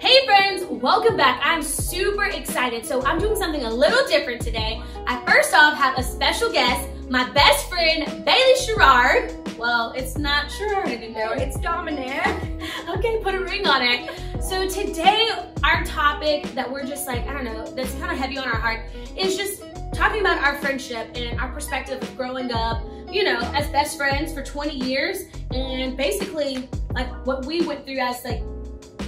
Hey friends, welcome back. I'm super excited. So I'm doing something a little different today. I first off have a special guest, my best friend, Bailey Sherrard. Well, it's not Sherrard anymore, it's Dominic. Okay, put a ring on it. So today, our topic that we're just like, I don't know, that's kind of heavy on our heart, is just talking about our friendship and our perspective of growing up, you know, as best friends for 20 years. And basically, like what we went through as like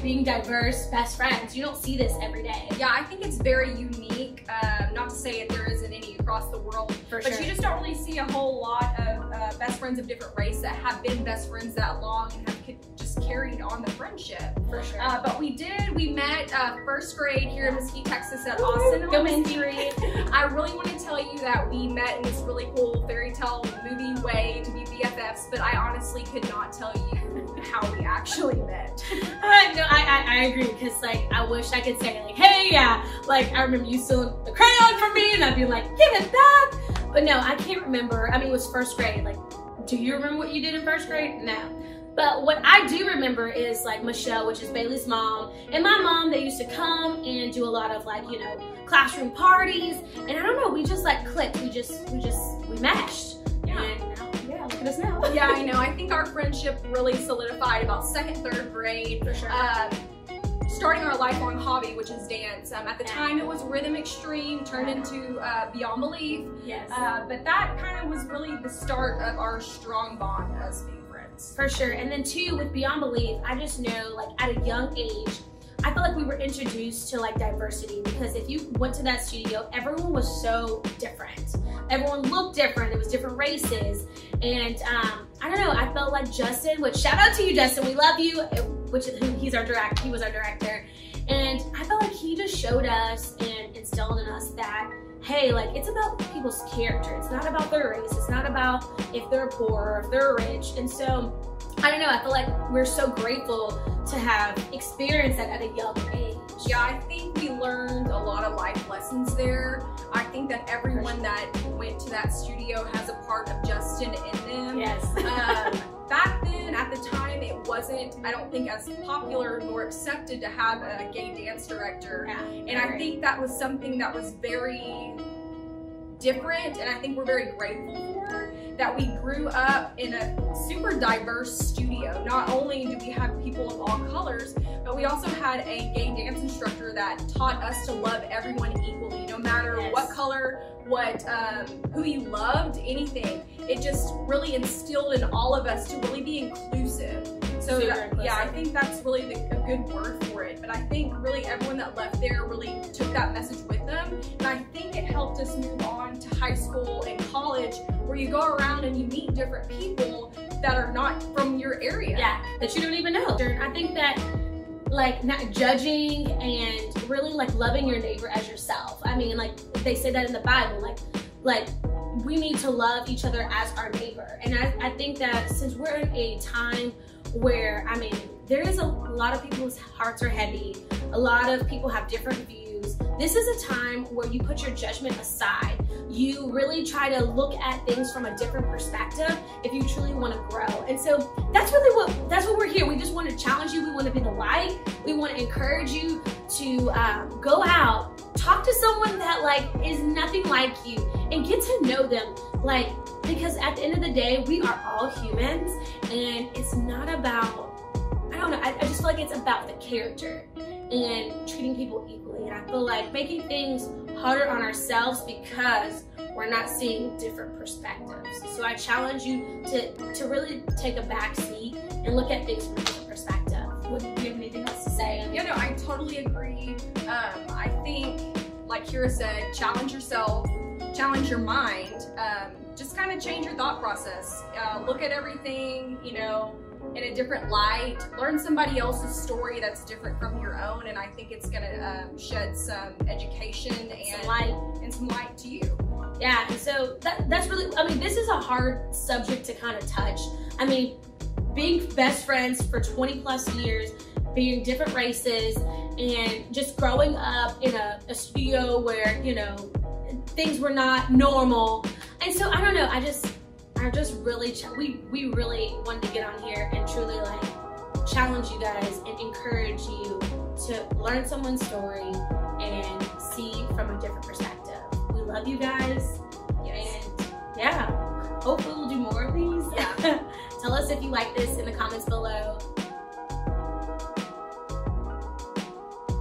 being diverse best friends. You don't see this every day. Yeah, I think it's very unique. Not to say there isn't any across the world, but you just don't really see a whole lot of best friends of different race that have been best friends that long and have just carried on the friendship. For sure. But we met first grade here in Mesquite, Texas at Austin Elementary. I really want to tell you that we met in this really cool fairy tale movie way to be BFFs, but I honestly could not tell you how we actually met. No, I agree, because like I wish I could say like, hey, yeah, like I remember you stealing the crayon from me, and I'd be like, give it back. But no, I can't remember. I mean, it was first grade. Like, do you remember what you did in first grade? No. But what I do remember is like Michelle, which is Bailey's mom, and my mom, they used to come and do a lot of like, you know, classroom parties. And I don't know, we just like clicked. We meshed. Yeah. And yeah, look at us now. Yeah, I know. I think our friendship really solidified about second, third grade. For sure. Starting our lifelong hobby, which is dance. At the time, it was Rhythm Extreme, turned into Beyond Belief. Yes. But that kind of was really the start of our strong bond as being friends. For sure. And then too, with Beyond Belief, I just know like at a young age, I feel like we were introduced to like diversity, because if you went to that studio, everyone was so different. Everyone looked different. It was different races. And I don't know, I felt like Justin, which shout out to you, Justin, we love you, he was our director. And I felt like he just showed us and instilled in us that, hey, like it's about people's character. It's not about their race. It's not about if they're poor or if they're rich. And so, I don't know, I feel like we're so grateful to have experienced that at a young age. Yeah, I think we learned a lot of life lessons there. I think that everyone that went to that studio has a part of Justin in them. Yes. Back then, at the time, it wasn't, I don't think, as popular nor accepted to have a gay dance director. Yeah, and I think that was something that was very different, and I think we're very grateful for that we grew up in a super diverse studio. Not only do we have people of all colors, but we also had a gay dance instructor that taught us to love everyone equally, no matter what color, who you loved, anything. It just really instilled in all of us to really be inclusive. So yeah, I think that's really a good word for it. But I think really everyone that left there really took that message with them. And I think it helped us move on to high school and college, where you go around and you meet different people that are not from your area. Yeah, that you don't even know. I think that like not judging and really like loving your neighbor as yourself. I mean, like they say that in the Bible, like we need to love each other as our neighbor. And I think that since we're in a time where, I mean, there is a lot of people's hearts are heavy. A lot of people have different views. This is a time where you put your judgment aside. You really try to look at things from a different perspective if you truly want to grow. And so that's what we're here. We just want to challenge you. We want to be the light. We want to encourage you to go out, talk to someone that like is nothing like you, and get to know them. Like, because at the end of the day, we are all humans, and it's not about, I don't know, I just feel like it's about the character and treating people equally. And I feel like making things harder on ourselves because we're not seeing different perspectives. So I challenge you to really take a back seat and look at things from a different perspective. Do you have anything else to say? Yeah, no, I totally agree. I think, like Keyra said, challenge yourself, challenge your mind, just kind of change your thought process. Look at everything, you know, in a different light. Learn somebody else's story that's different from your own, and I think it's gonna shed some education and some light to you. Yeah, and so that's really, I mean, this is a hard subject to kind of touch. I mean, being best friends for 20 plus years, being different races, and just growing up in a studio where, you know, things were not normal. And so I don't know, I just really, we really wanted to get on here and truly like challenge you guys and encourage you to to learn someone's story and see from a different perspective. We love you guys. Yes. And yeah, hopefully we'll do more of these. Yeah. Tell us if you like this in the comments below.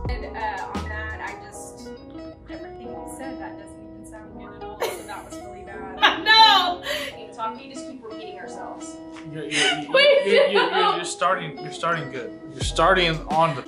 And on that, everything we said, that doesn't even sound good at all. So that was really bad. No! We just keep repeating ourselves. You're starting good. You're starting on the